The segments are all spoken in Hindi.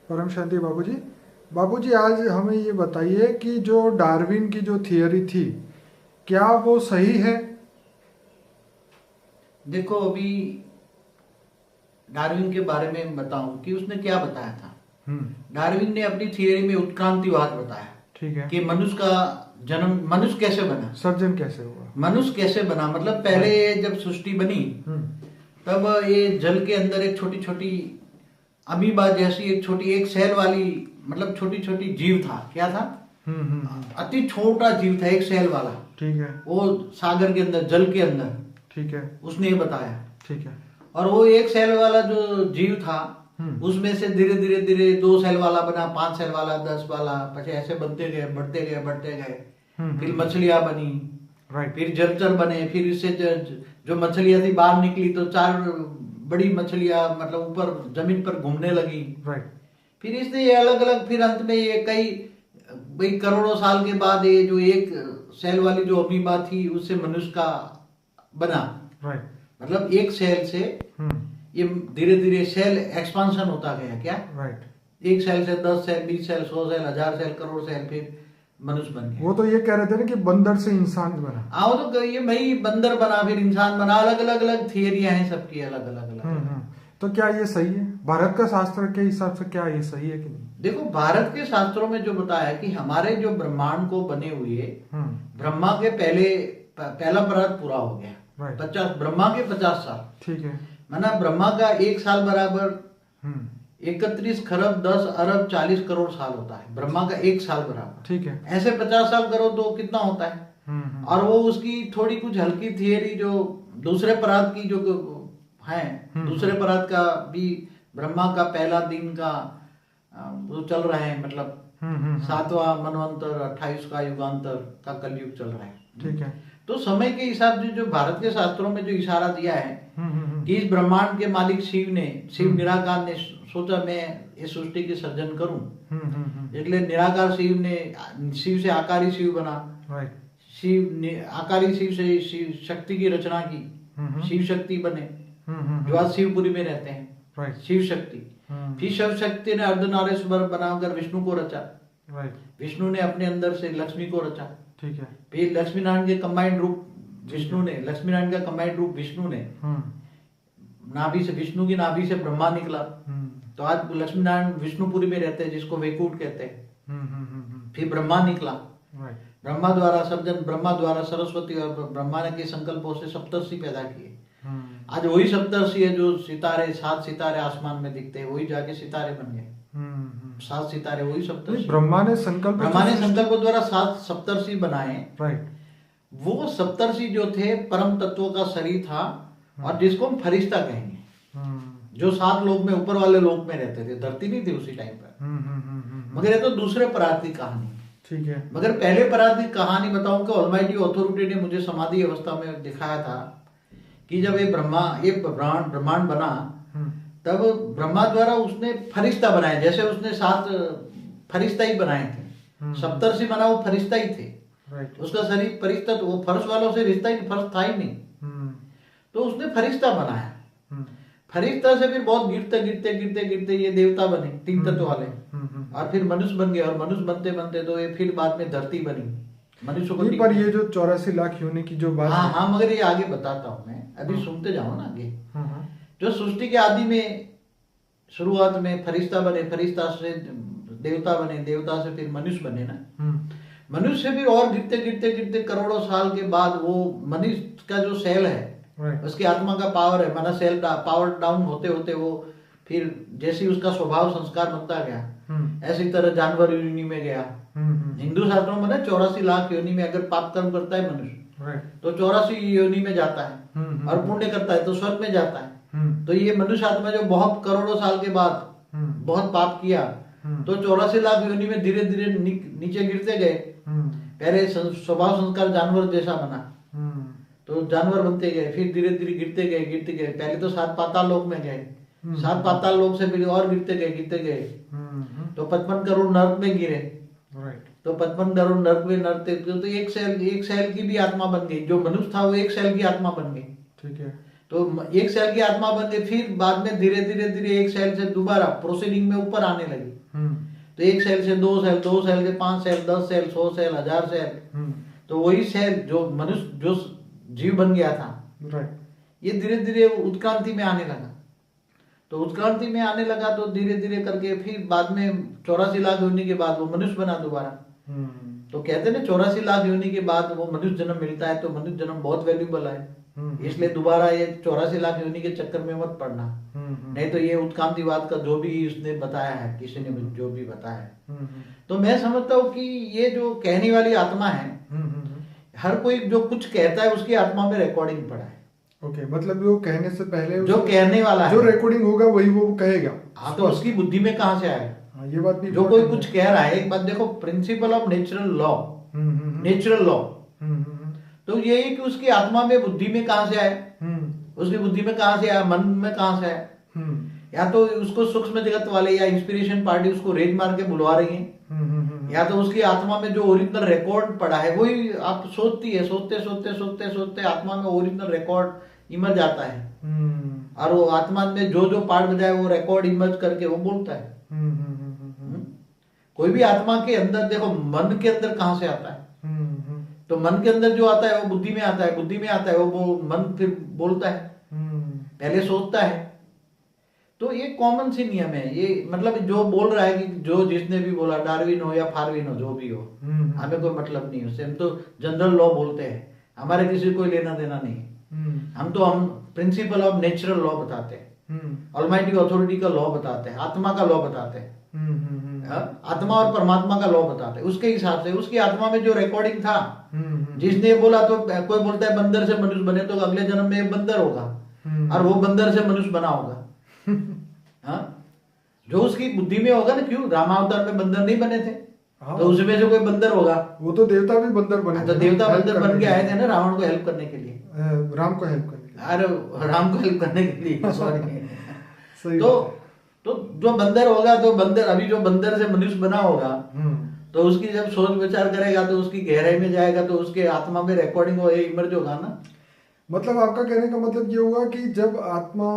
परम शांति बाबूजी। बाबूजी आज हमें ये बताइए कि जो डार्विन की जो थियरी थी, क्या वो सही है? देखो अभी डार्विन के बारे में बताऊं कि उसने क्या बताया था। हम्म। डार्विन ने अपनी थियरी में उत्क्रांतिवाद बताया ठीक है। कि मनुष्य का जन्म, मनुष्य कैसे बना। सर्जन कैसे हुआ? मनुष्य कैसे बना मतलब पहले ये जब सृष्टि बनी हम्म। तब ये जल के अंदर एक छोटी छोटी अमीबा जैसी एक छोटी एक सेल वाली मतलब छोटी छोटी जीव था। क्या था? अति छोटा जीव था, एक सेल वाला। ठीक है। वो सागर के अंदर, जल के अंदर, ठीक है। उसने ये बताया। ठीक है। और वो एक सेल वाला जो जीव था उसमें से धीरे धीरे धीरे 2 सेल वाला बना, 5 सेल वाला, 10 वाला, પછી ऐसे बनते गए, बढ़ते गए, बढ़ते गए। फिर मछलियां बनी, राइट। फिर जलचर बने, फिर इससे जो मछलियां थी बाहर निकली तो 4 बड़ी मछलियां मतलब ऊपर जमीन पर घूमने लगी। राइट। फिर इसने ये अलग अलग, फिर अंत में ये कई भाई करोड़ों साल के बाद ये जो एक सेल वाली जो अमीबा थी उससे मनुष्य का बना। राइट। मतलब एक सेल से ये धीरे धीरे सेल एक्सपांशन होता गया। क्या? राइट। एक सेल से 10 cell, 20 cell, 100 cell, 1000 cell, crore cell, फिर मनुष्य बन गया। वो तो ये कह रहे थे ना कि बंदर से इंसान बना। आओ तो ये भाई बंदर बना, फिर इंसान बना, अलग अलग अलग थियरियां हैं सबकी, अलग अलग अलग। तो क्या ये सही है भारत का शास्त्र के हिसाब से? क्या ये सही है कि नहीं? देखो भारत के शास्त्रों में जो बताया कि हमारे जो ब्रह्मांड को बने हुए ब्रह्मा के पहला परात पूरा हो गया। राइट। 50 ब्रह्मा के 50 साल। ठीक है। माना ब्रह्मा का 1 साल बराबर 31 खरब 10 अरब 40 करोड़ साल होता है। ब्रह्मा का 1 साल बराबर। ठीक है। ऐसे 50 साल करो तो कितना होता है? और वो उसकी थोड़ी कुछ हल्की थियरी जो दूसरे परात की जो है, दूसरे परात का भी ब्रह्मा का पहला दिन का वो चल रहा है, मतलब 7वां मनवंतर, 28 का युगांतर का कलयुग चल रहा है। ठीक है। तो समय के हिसाब से जो भारत के शास्त्रों में जो इशारा दिया है कि इस ब्रह्मांड के मालिक शिव निराकार ने सोचा मैं इस सृष्टि की सर्जन करूं, इसलिए निराकार शिव से आकारी शिव बना। आकारी शिव से शिव शक्ति की रचना की, शिव शक्ति बने जो आज शिवपुरी में रहते हैं। शिव शक्ति, फिर शिव शक्ति ने अर्धनारेश्वर बनाकर विष्णु को रचा। विष्णु ने अपने अंदर से लक्ष्मी को रचा। ठीक है। फिर लक्ष्मी नारायण के कंबाइंड रूप विष्णु ने, लक्ष्मी नारायण का कंबाइंड रूप विष्णु ने, नाभि से, विष्णु की नाभि से ब्रह्मा निकला। तो आज लक्ष्मी नारायण विष्णुपुरी में रहते हैं जिसको वैकुंठ कहते हैं। फिर ब्रह्मा निकला। ब्रह्मा द्वारा सरस्वती और ब्रह्मा ने के संकल्पों से सप्तर्षि पैदा किए। आज वही सप्तर्षि है जो सितारे, 7 सितारे आसमान में दिखते हैं, वही जाके सितारे बन गए। 7 सितारे वही सप्तर्षि। ब्रह्मा ने संकल्प द्वारा 7 सप्तर्षि बनाए। राइट। वो सप्तर्षि जो थे परम तत्व का शरीर था और जिसको हम फरिश्ता कहेंगे, जो 7 लोक में, ऊपर वाले लोक में रहते थे, धरती नहीं थी उसी टाइम पर। मगर ये तो दूसरे परात की कहानी। ठीक है। मगर पहले परात की कहानी बताऊं कि ऑलमाइटी अथॉरिटी ने मुझे समाधि अवस्था में दिखाया था कि जब ये ब्रह्मांड बना तब ब्रह्मा द्वारा उसने फरिश्ता बनाए, जैसे उसने 7 फरिश्ता ही बनाए थे। सप्तर्षि बना वो फरिश्ता ही थे। उसका शरीर फरिश्ता, तो वो फर्श वालों से रिश्ता ही, फर्श था ही नहीं, तो उसने फरिश्ता बनाया। फरिश्ता से फिर बहुत गिरते गिरते गिरते गिरते ये देवता बने, 3 तत्व वाले, और फिर मनुष्य बन गए, और मनुष्य बनते बनते तो ये फिर बाद में धरती बनी। मनुष्य को पर ये जो 84 लाख योनि की जो बात, हाँ, मगर ये आगे बताता हूँ मैं, अभी सुनते जाओ ना आगे। जो सृष्टि के आदि में शुरुआत में फरिश्ता बने, फरिश्ता से देवता बने, देवता से फिर मनुष्य बने ना। मनुष्य से फिर और गिरते गिरते गिरते करोड़ों साल के बाद वो मनुष्य का जो सेल है, उसकी आत्मा का पावर है, माना सेल पावर डाउन होते होते वो फिर जैसी उसका स्वभाव संस्कार बनता गया, ऐसी तरह जानवर योनि में गया। हिंदू शास्त्रों में ना 84 लाख योनि में अगर पाप कर्म करता है मनुष्य तो 84 योनि में जाता है, और पुण्य करता है तो स्वर्ग में जाता है। तो ये मनुष्य आत्मा जो बहुत करोड़ों साल के बाद बहुत पाप किया तो 84 लाख योनि में धीरे धीरे नीचे गिरते गए। पहले स्वभाव संस्कार जानवर जैसा बना तो जानवर बनते गए, फिर धीरे धीरे गिरते गए। पहले तो 7 पाताल लोक में गए, 7 पाताल लोक से फिर और गिरते गए तो 55 करोड़ नर्क में गिरे। तो 55 करोड़ नर्क में नरते तो एक सेल की भी आत्मा बन गई। जो मनुष्य था वो एक सेल की आत्मा बन गई। ठीक है। तो एक सेल की आत्मा बन गई, फिर बाद में धीरे धीरे धीरे एक सेल से दोबारा प्रोसीडिंग में ऊपर आने लगी। तो एक सेल से 2 सेल, 2 सेल से 5 सेल, 10 सेल, 100 सेल, 1000 सेल। तो वही सेल जो मनुष्य जो जीव बन गया था, राइट, ये धीरे धीरे उत्क्रांति में आने लगा। तो उत्क्रांति में आने लगा तो धीरे धीरे करके फिर बाद में 84 लाख योनि के बाद वो मनुष्य बना दोबारा। तो कहते हैं ना 84 लाख योनि के बाद वो मनुष्य जन्म मिलता है, तो मनुष्य जन्म बहुत वैल्यूबल है। इसलिए दोबारा ये 84 लाख योनि के चक्कर में मत पड़ना। नहीं तो ये उत्क्रांतिवाद का जो भी उसने बताया है, किसी ने जो भी बताया है, तो मैं समझता हूँ कि ये जो कहने वाली आत्मा है, हर कोई जो कुछ कहता है उसकी आत्मा में रिकॉर्डिंग पड़ा है। ओके, मतलब वो कहने से पहले जो कहने वाला जो है, रिकॉर्डिंग होगा वही वो कहेगा। हाँ, तो उसकी बुद्धि में कहाँ से आएगा? हाँ, ये बात भी जो कोई कुछ कह रहा है, एक बात देखो, principle of natural law, natural law, तो ये है कि उसकी आत्मा में बुद्धि में कहाँ से आए, उसकी बुद्धि में कहाँ से आया, मन में कहाँ से आया? या तो उसको सूक्ष्म जगत वाले या इंस्पिरेशन पार्टी उसको रेड मार के बुलवा रही है, या तो उसकी आत्मा में जो ओरिजिनल रिकॉर्ड पड़ा है वही आप सोचती है, सोचते सोचते सोचते सोचते आत्मा में ओरिजिनल रिकॉर्ड इमर्ज आता है, और वो आत्मा में जो जो पार्ट बजाए वो रिकॉर्ड इमर्ज करके वो बोलता है। कोई भी आत्मा के अंदर देखो, मन के अंदर कहाँ से आता है? तो मन के अंदर जो आता है वो बुद्धि में आता है, बुद्धि में आता है वो मन फिर बोलता है, पहले सोचता है। तो ये कॉमन सी नियम है ये, मतलब जो बोल रहा है कि जो जिसने भी बोला, डार्विन हो या फार्विन हो, जो भी हो, हमें कोई मतलब नहीं उससे। हम तो जनरल लॉ बोलते हैं, हमारे किसी को लेना देना नहीं। हम प्रिंसिपल ऑफ नेचुरल लॉ बताते हैं, ऑलमाइटी अथॉरिटी का लॉ बताते हैं, आत्मा का लॉ बताते हैं, आत्मा और परमात्मा का लॉ बताते हैं। उसके हिसाब से उसकी आत्मा में जो रिकॉर्डिंग था, जिसने बोला, तो कोई बोलता है बंदर से मनुष्य बने, तो अगले जन्म में एक बंदर होगा और वो बंदर से मनुष्य बना होगा। हाँ, जो उसकी बुद्धि में होगा ना, क्यों रामावतार में बंदर नहीं बने थे? हाँ, तो उसमें से कोई बंदर होगा। वो तो देवता भी बंदर बने, तो देवता बंदर बन के आए थे ना रावण को हेल्प करने के लिए, राम को हेल्प करने के लिए। अरे राम को हेल्प करने के लिए, सॉरी। तो जो बंदर होगा, तो बंदर अभी जो बंदर से मनुष्य बना होगा, तो उसकी जब सोच विचार करेगा तो उसकी गहराई में जाएगा, तो उसके आत्मा में रिकॉर्डिंग हो इमर्ज होगा ना। मतलब आपका कहने का मतलब ये हुआ कि जब आत्मा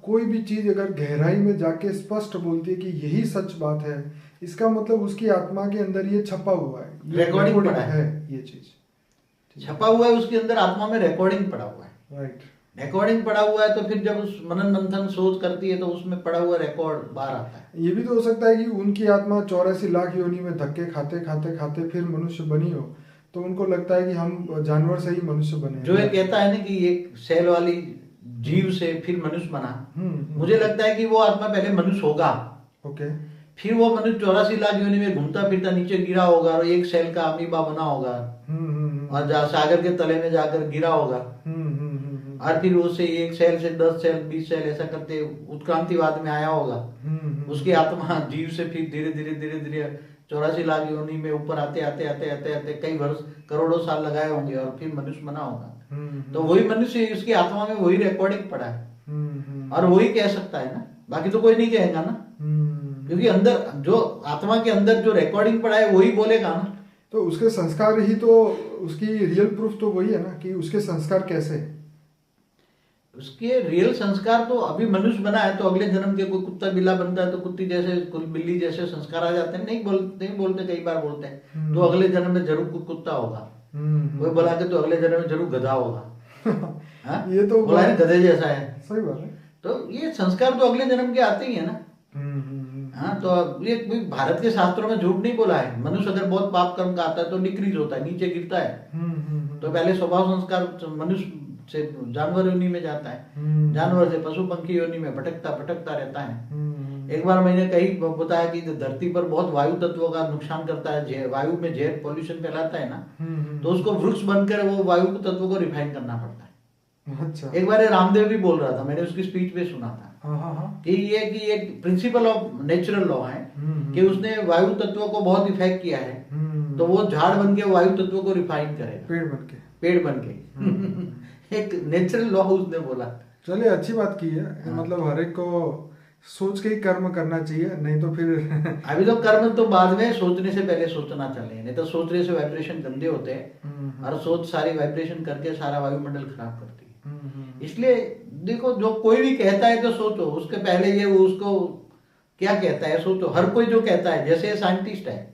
कोई भी चीज अगर गहराई में जाके स्पष्ट बोलती है कि यही सच बात है, इसका मतलब उसकी आत्मा के अंदर ये छपा हुआ है, रिकॉर्डिंग पड़ा है, ये चीज छपा हुआ है उसके अंदर, आत्मा में रिकॉर्डिंग पड़ा हुआ है। राइट, रिकॉर्डिंग पड़ा हुआ है, तो फिर जब उस मनन मंथन सोच करती है तो उसमें पड़ा हुआ रिकॉर्ड बाहर आता है। ये भी तो हो सकता है कि उनकी आत्मा 84 लाख योनि में धक्के खाते खाते खाते फिर मनुष्य बनी हो, तो उनको लगता है कि हम जानवर से ही मनुष्य बने। जो ये कहता है ना कि एक सेल वाली जीव से फिर मनुष्य बना, मुझे लगता है कि वो आत्मा पहले मनुष्य होगा, ओके, फिर वो मनुष्य 84 लाख योनि में घूमता फिरता नीचे गिरा होगा और एक सेल का अमीबा बना होगा, और सागर के तले में जाकर गिरा होगा, और फिर उससे एक सेल से 10 सेल 20 सेल ऐसा करते उत्क्रांतिवाद में आया होगा। उसकी आत्मा जीव से फिर धीरे धीरे धीरे धीरे 84 लाख योनि में ऊपर आते आते आते आते आते कई वर्ष करोड़ों साल लगाए होंगे और फिर मनुष्य बना होगा। तो वही मनुष्य, उसकी आत्मा में वही रिकॉर्डिंग पड़ा है और वही कह सकता है ना, बाकी तो कोई नहीं कहेगा ना, क्योंकि अंदर जो आत्मा के अंदर जो रिकॉर्डिंग पड़ा है वही बोलेगा ना। तो उसके संस्कार ही तो उसकी रियल प्रूफ तो वही है ना, कि उसके संस्कार कैसे है। उसके रियल संस्कार तो अभी मनुष्य बना है, तो अगले जन्म के कोई कुत्ता बिल्ला बनता है तो कुत्ती जैसे बिल्ली जैसे संस्कार आ जाते हैं। नहीं बोलते कई बार बोलते हैं, तो अगले जन्म में जरूर कोई कुत्ता होगा, कोई बोला के तो अगले जन्म में जरूर गधा होगा। ये तो बोला है गधे जैसा है, सही बात है। तो ये संस्कार तो अगले जन्म के आते ही है ना। हाँ, तो ये भारत के शास्त्रों में झूठ नहीं बोला है। मनुष्य अगर बहुत पाप कर्म का आता है तो डिक्रीज होता है, नीचे गिरता है। तो पहले स्वभाव संस्कार मनुष्य से जानवर योनि में जाता है, जानवर से पशु पंखी योनि में भटकता भटकता रहता है। एक बार मैंने कहीं बताया कि धरती पर बहुत वायु तत्वों का नुकसान करता है, वायु में जहर पॉल्यूशन फैलाता है ना, तो उसको वृक्ष बनकर वो वायु तत्वों को रिफाइन करना पड़ता है। अच्छा। एक बार रामदेव भी बोल रहा था, मैंने उसकी स्पीच में सुना था कि ये एक प्रिंसिपल ऑफ नेचुरल लॉ है कि उसने वायु तत्वों को बहुत इफेक्ट किया है, तो वो झाड़ बन के वायु तत्वों को रिफाइन करेगा, पेड़ बन के एक नेचुरल लॉ उसने बोला। चलिए, अच्छी बात की है। मतलब हर एक को सोच के ही कर्म करना चाहिए, नहीं तो फिर अभी तो कर्म तो बाद में, सोचने से पहले सोचना चाहिए, नहीं तो सोचने से वाइब्रेशन गंदे होते हैं और सोच सारी वाइब्रेशन करके सारा वायुमंडल खराब करती है। इसलिए देखो, जो कोई भी कहता है तो सोचो उसके पहले ये वो उसको क्या कहता है सोचो। हर कोई जो कहता है, जैसे साइंटिस्ट है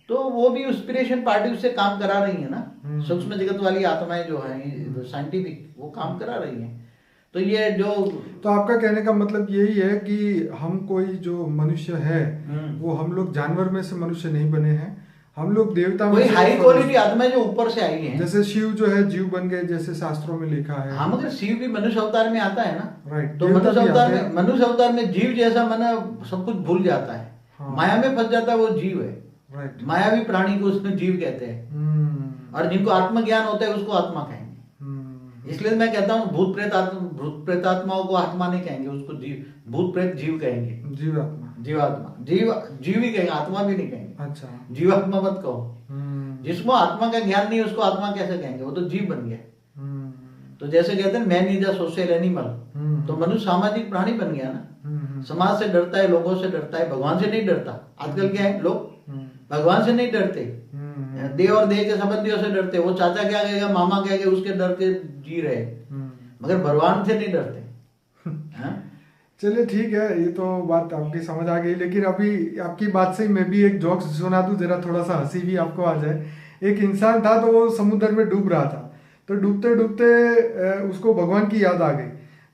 तो वो भी इंस्पिरेशन पार्टी उससे काम करा रही है ना। सूक्ष्म जगत वाली आत्माएं जो है साइंटिफिक, वो काम करा रही हैं। तो ये जो, तो आपका कहने का मतलब यही है कि हम कोई जो मनुष्य है वो हम लोग जानवर में से मनुष्य नहीं बने हैं, हम लोग देवता में कोई से हाई क्वालिटी आत्मा जो ऊपर से आई है। जैसे शिव जो है जीव बन गए, जैसे शास्त्रों में लिखा है। हाँ, मगर शिव भी मनुष्य अवतार में आता है ना। राइट। तो मनुष्य अवतार में जीव जैसा मन सब कुछ भूल जाता है। हाँ। माया में फंस जाता है, वो जीव है। राइट। मायावी प्राणी को उसमें जीव कहते हैं। और जिनको आत्मज्ञान होता है उसको आत्मा कहेंगे। इसलिए मैं कहता हूँ भूत प्रेतात्माओं को आत्मा नहीं कहेंगे, उसको जीव, भूत प्रेत जीव कहेंगे। जीवात्मा जीव ही कहेंगे, आत्मा भी नहीं कहेंगे। अच्छा, जीवात्मा मत कहो। जिसको आत्मा का ज्ञान नहीं है उसको आत्मा कैसे कहेंगे, वो तो जीव बन गया। तो जैसे कहते हैं man is a social animal, तो मनुष्य सामाजिक प्राणी बन गया ना। समाज से डरता है, लोगों से डरता है, भगवान से नहीं डरता। आजकल क्या है, लोग भगवान से नहीं डरते, देह और देह के संबंधियों से डरते। वो चाचा क्या कहेगा, मामा क्या कहेगा, उसके डर के जी रहे, मगर भगवान से नहीं डरते। चलिए ठीक है, ये तो बात आपकी समझ आ गई। लेकिन अभी आपकी बात से मैं भी एक जोक सुना दूं, जरा थोड़ा सा हंसी भी आपको आ जाए। एक इंसान था, तो वो समुद्र में डूब रहा था। तो डूबते डूबते उसको भगवान की याद आ गई।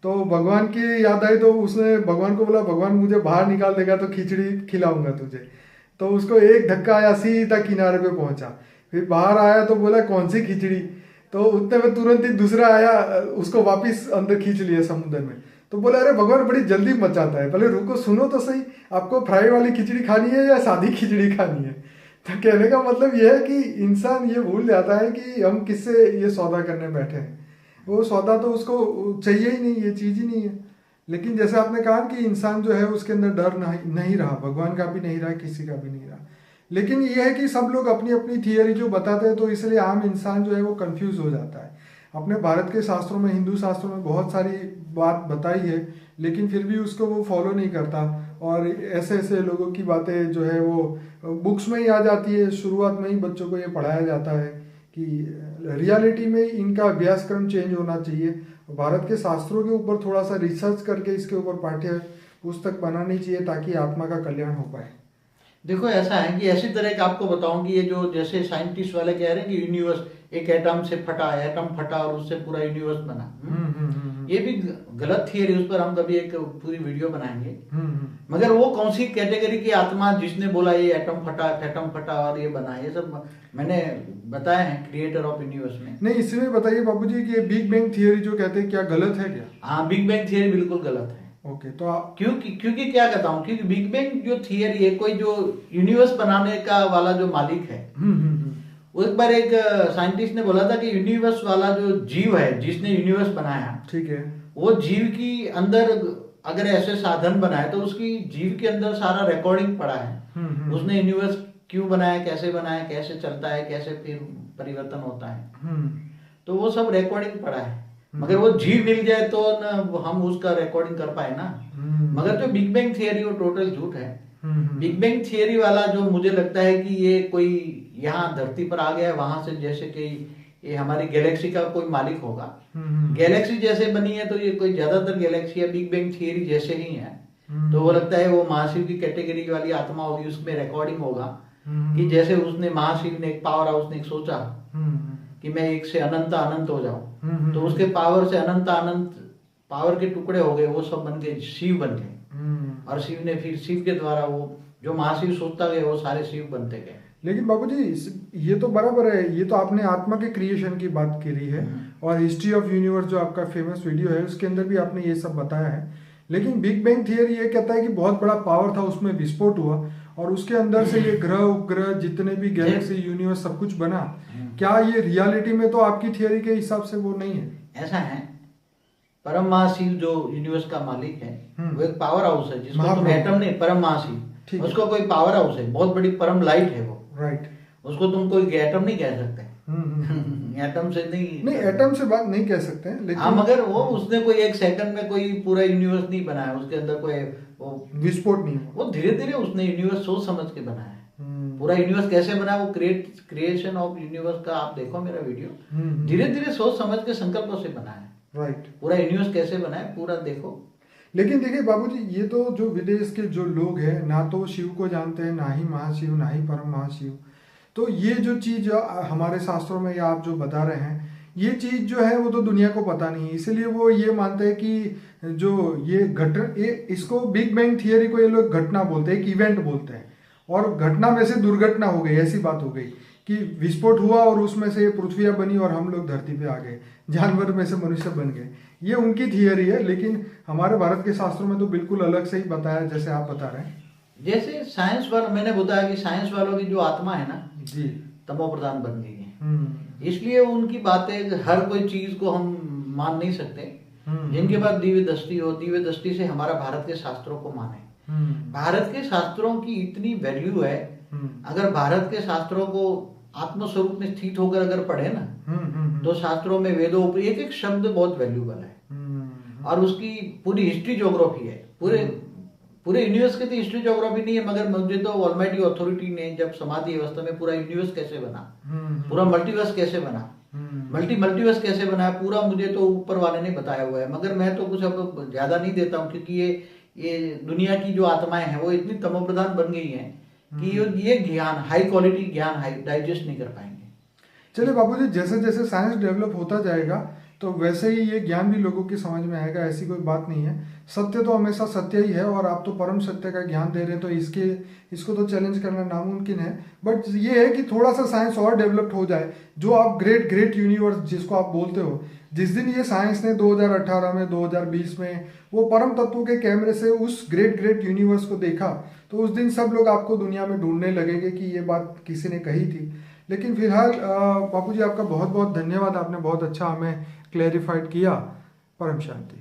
तो भगवान की याद आई तो उसने भगवान को बोला, भगवान मुझे बाहर निकाल देगा तो खिचड़ी खिलाऊंगा तुझे। तो उसको एक धक्का आया, सीधा किनारे पे पहुंचा। फिर बाहर आया तो बोला कौन सी खिचड़ी, तो उतने में तुरंत ही दूसरा आया, उसको वापस अंदर खींच लिया समुद्र में। तो बोला अरे भगवान बड़ी जल्दी मचाता है, पहले रुको सुनो तो सही, आपको फ्राई वाली खिचड़ी खानी है या सादी खिचड़ी खानी है। तो कहने का मतलब यह है कि इंसान ये भूल जाता है कि हम किससे ये सौदा करने बैठे हैं। वो सौदा तो उसको चाहिए ही नहीं, ये चीज ही नहीं है। लेकिन जैसे आपने कहा कि इंसान जो है उसके अंदर डर नहीं रहा, भगवान का भी नहीं रहा, किसी का भी नहीं रहा। लेकिन ये है कि सब लोग अपनी अपनी थियरी जो बताते हैं, तो इसलिए आम इंसान जो है वो कंफ्यूज हो जाता है। अपने भारत के शास्त्रों में, हिंदू शास्त्रों में बहुत सारी बात बताई है, लेकिन फिर भी उसको वो फॉलो नहीं करता। और ऐसे ऐसे लोगों की बातें जो है वो बुक्स में ही आ जाती है। शुरुआत में ही बच्चों को ये पढ़ाया जाता है कि रियलिटी में इनका अभ्यासक्रम चेंज होना चाहिए। भारत के शास्त्रों के ऊपर थोड़ा सा रिसर्च करके इसके ऊपर पाठ्य पुस्तक बनानी चाहिए, ताकि आत्मा का कल्याण हो पाए। देखो ऐसा है कि ऐसी तरह का आपको बताऊं कि ये जो जैसे साइंटिस्ट वाले कह रहे हैं कि यूनिवर्स एक एटम से फटा, एटम फटा और उससे पूरा यूनिवर्स बना। ये भी गलत थियरी, उस पर हम कभी एक पूरी वीडियो बनाएंगे। मगर वो कौन सी कैटेगरी की आत्मा जिसने बोला ये एटम फटा और ये बना, ये सब मैंने बताया है क्रिएटर ऑफ यूनिवर्स में। नहीं, इसमें बताइए बाबूजी कि बिग बैंग थियरी जो कहते हैं क्या गलत है क्या? हाँ, बिग बैंग थियरी बिल्कुल गलत है। ओके, तो आप क्योंकि क्या कहता हूँ, क्योंकि बिग बैंग जो थियरी है, कोई जो यूनिवर्स बनाने का वाला जो मालिक है, वो एक बार एक साइंटिस्ट ने बोला था कि यूनिवर्स वाला जो जीव है जिसने यूनिवर्स बनाया, ठीक है, वो जीव की अंदर अगर ऐसे साधन बनाए तो उसकी जीव के अंदर सारा रिकॉर्डिंग पड़ा है। उसने यूनिवर्स क्यों बनाया, कैसे बनाया, कैसे चलता है, कैसे फिर परिवर्तन होता है, तो वो सब रिकॉर्डिंग पड़ा है। मगर वो जीव मिल जाए तो हम उसका रिकॉर्डिंग कर पाए ना। मगर जो बिग बैंग थियरी वो टोटल झूठ है। बिग बैंग थियरी वाला जो मुझे लगता है कि ये कोई यहाँ धरती पर आ गया है वहां से, जैसे कि ये हमारी गैलेक्सी का कोई मालिक होगा। गैलेक्सी जैसे बनी है तो ये कोई ज्यादातर गैलेक्सी है बिग बैंग थियरी जैसे ही है। तो वो लगता है वो महाशिव की कैटेगरी वाली आत्मा होगी, उसमें रिकॉर्डिंग होगा कि जैसे उसने महाशिव ने एक पावर हाउस ने एक सोचा कि मैं एक से अनंत अनंत हो जाऊं, तो उसके पावर से अनंत अनंत पावर के टुकड़े हो गए, वो सब बन गए शिव बन गए। और शिव ने फिर शिव के द्वारा वो जो महाशिव सोचता गया वो सारे शिव बनते गए। लेकिन बाबूजी ये तो बराबर है, ये तो आपने आत्मा के क्रिएशन की बात करी है, और हिस्ट्री ऑफ यूनिवर्स जो आपका फेमस वीडियो है उसके अंदर भी आपने ये सब बताया है। लेकिन बिग बैंग थियरी ये कहता है कि बहुत बड़ा पावर था, उसमें विस्फोट हुआ और उसके अंदर से ये ग्रह उपग्रह जितने भी गैलेक्सी यूनिवर्स सब कुछ बना। क्या ये रियलिटी में तो आपकी थियरी के हिसाब से वो नहीं है? ऐसा है, परम महाशिव जो यूनिवर्स का मालिक है वो एक पावर हाउस है जिसको तुम एटम नहीं, परम महाशिव उसको कोई पावर हाउस है, बहुत बड़ी परम लाइट है वो। राइट, उसको तुम कोई एटम नहीं कह सकते। एटम से नहीं, एटम से बात नहीं कह सकते हैं, लेकिन हाँ, मगर वो उसने कोई एक सेकंड में कोई पूरा यूनिवर्स नहीं बनाया, उसके अंदर कोई वो विस्फोट नहीं, वो धीरे धीरे उसने यूनिवर्स सोच समझ के बनाया है। पूरा यूनिवर्स कैसे बना, वो क्रिएशन ऑफ यूनिवर्स का आप देखो मेरा वीडियो, धीरे धीरे सोच समझ के संकल्पों से बना है। राइट। पूरा यूनिवर्स कैसे बना है पूरा देखो। लेकिन देखिए बाबूजी, ये तो जो विदेश के जो लोग हैं ना तो शिव को जानते हैं, ना ही महाशिव, ना ही परम महाशिव। तो ये जो चीज हमारे शास्त्रों में या आप जो बता रहे हैं, ये चीज जो है वो तो दुनिया को पता नहीं है, इसीलिए वो ये मानते हैं कि जो ये इसको बिग बैंग थियरी को ये लोग घटना बोलते हैं, एक इवेंट बोलते हैं, और घटना में से दुर्घटना हो गई, ऐसी बात हो गई कि विस्फोट हुआ और उसमें से पृथ्वी बनी और हम लोग धरती पे आ गए, जानवर में से मनुष्य बन गए। ये उनकी थियरी है, लेकिन हमारे भारत के शास्त्रों में तो बिल्कुल अलग से ही बताया, जैसे आप बता रहे हैं। जैसे साइंस वाला मैंने बताया कि साइंस वालों की जो आत्मा है ना जी, तमो प्रधान बन गई है, इसलिए उनकी बातें हर कोई चीज को हम मान नहीं सकते। जिनके पास दिव्य दृष्टि हो, दिव्य दृष्टि से हमारा भारत के शास्त्रों को माने। भारत के शास्त्रों की इतनी वैल्यू है, अगर भारत के शास्त्रों को आत्मस्वरूप में स्थित होकर अगर पढ़े ना, तो शास्त्रों में वेदों एक एक शब्द बहुत वैल्यूबल है, और उसकी पूरी हिस्ट्री ज्योग्राफी है। पूरे यूनिवर्स की तो हिस्ट्री ज्योग्राफी नहीं है, मगर मुझे तो ऑलमाइटी अथॉरिटी ने जब समाधि अवस्था में पूरा यूनिवर्स कैसे बना, पूरा मल्टीवर्स कैसे बना, मल्टीवर्स कैसे बना, पूरा मुझे तो ऊपर वाले ने बताया हुआ है। मगर मैं तो कुछ अब ज्यादा नहीं देता हूँ, क्योंकि ये दुनिया की जो आत्माएं हैं वो इतनी तमोप्रधान बन गई हैं कि ये ज्ञान, हाई क्वालिटी ज्ञान डाइजेस्ट नहीं कर पाएंगे। चलिए बाबूजी, जैसे जैसे साइंस डेवलप होता जाएगा तो वैसे ही ये ज्ञान भी लोगों की समझ में आएगा, ऐसी कोई बात नहीं है। सत्य तो हमेशा सत्य ही है, और आप तो परम सत्य का ज्ञान दे रहे हैं, तो इसको तो चैलेंज करना नामुमकिन है। बट ये है कि थोड़ा सा साइंस और डेवलप्ड हो जाए, जो आप ग्रेट यूनिवर्स जिसको आप बोलते हो, जिस दिन ये साइंस ने 2018 में 2020 में वो परम तत्वों के कैमरे से उस ग्रेट यूनिवर्स को देखा, तो उस दिन सब लोग आपको दुनिया में ढूंढने लगेंगे कि ये बात किसी ने कही थी। लेकिन फिलहाल बापू जी, आपका बहुत बहुत धन्यवाद, आपने बहुत अच्छा हमें क्लैरिफाइड किया। परम शांति।